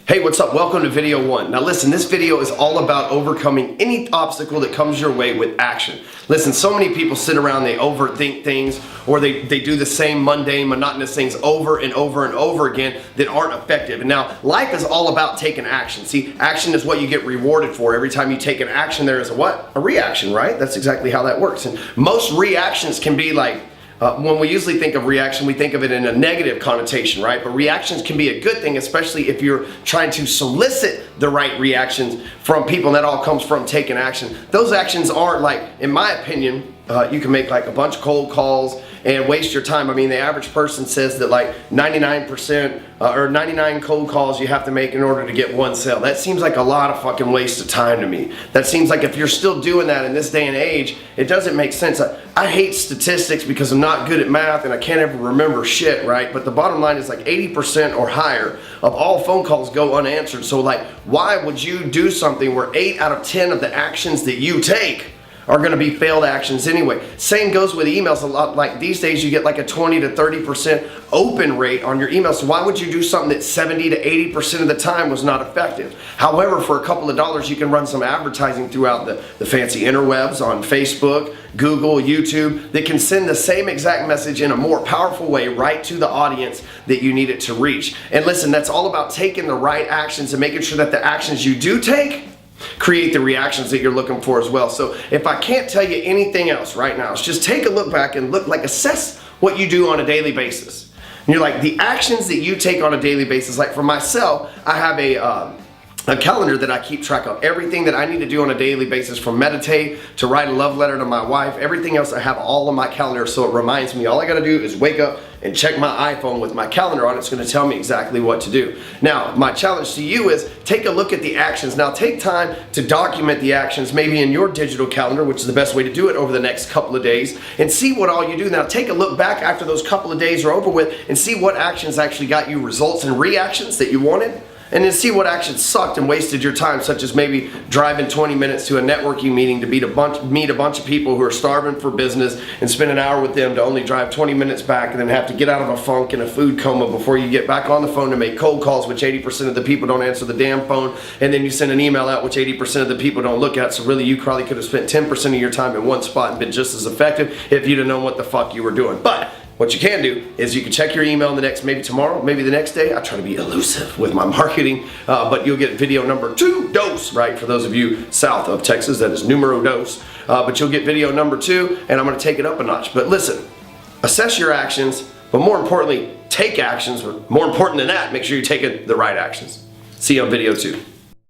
Hey, what's up? Welcome to video 1. Now listen, this video is all about overcoming any obstacle that comes your way with action. Listen, so many people sit around, they overthink things, or they do the same mundane, monotonous things over and over and over again that aren't effective. And now, life is all about taking action. See, action is what you get rewarded for. Every time you take an action, there is a what? A reaction, right? That's exactly how that works. And most reactions can be like, when we usually think of reaction, we think of it in a negative connotation, right? But reactions can be a good thing, especially if you're trying to solicit the right reactions from people, and that all comes from taking action. Those actions aren't like, in my opinion, you can make like a bunch of cold calls and waste your time. I mean, the average person says that like 99% or 99 cold calls you have to make in order to get one sale. That seems like a lot of fucking waste of time to me. That seems like if you're still doing that in this day and age, it doesn't make sense. I hate statistics because I'm not good at math and I can't ever remember shit, right? But the bottom line is like 80% or higher of all phone calls go unanswered. So like, why would you do something where 8 out of 10 of the actions that you take are going to be failed actions anyway? Same goes with emails. A lot like these days you get like a 20 to 30% open rate on your emails. So why would you do something that 70 to 80% of the time was not effective? However, for a couple of dollars you can run some advertising throughout the fancy interwebs on Facebook, Google, YouTube that can send the same exact message in a more powerful way right to the audience that you need it to reach. And listen, that's all about taking the right actions and making sure that the actions you do take create the reactions that you're looking for as well. So if I can't tell you anything else right now, it's just take a look back and assess what you do on a daily basis. And you're like, the actions that you take on a daily basis, like for myself, I have a calendar that I keep track of. Everything that I need to do on a daily basis, from meditate to write a love letter to my wife, everything else I have all on my calendar, so it reminds me. All I gotta do is wake up and check my iPhone with my calendar on. It's gonna tell me exactly what to do. Now, my challenge to you is take a look at the actions. Now take time to document the actions, maybe in your digital calendar, which is the best way to do it over the next couple of days, and see what all you do. Now take a look back after those couple of days are over with and see what actions actually got you results and reactions that you wanted. And then see what actions sucked and wasted your time, such as maybe driving 20 minutes to a networking meeting to meet a bunch of people who are starving for business and spend an hour with them to only drive 20 minutes back and then have to get out of a funk and a food coma before you get back on the phone to make cold calls, which 80% of the people don't answer the damn phone, and then you send an email out which 80% of the people don't look at. So really you probably could have spent 10% of your time in one spot and been just as effective if you'd have known what the fuck you were doing. But what you can do is you can check your email maybe tomorrow, maybe the next day. I try to be elusive with my marketing, but you'll get video number 2 dose, right? For those of you south of Texas, that is numero dos. But you'll get video number 2, and I'm gonna take it up a notch. But listen, assess your actions, but more importantly, take actions. But more important than that, make sure you're taking the right actions. See you on video 2.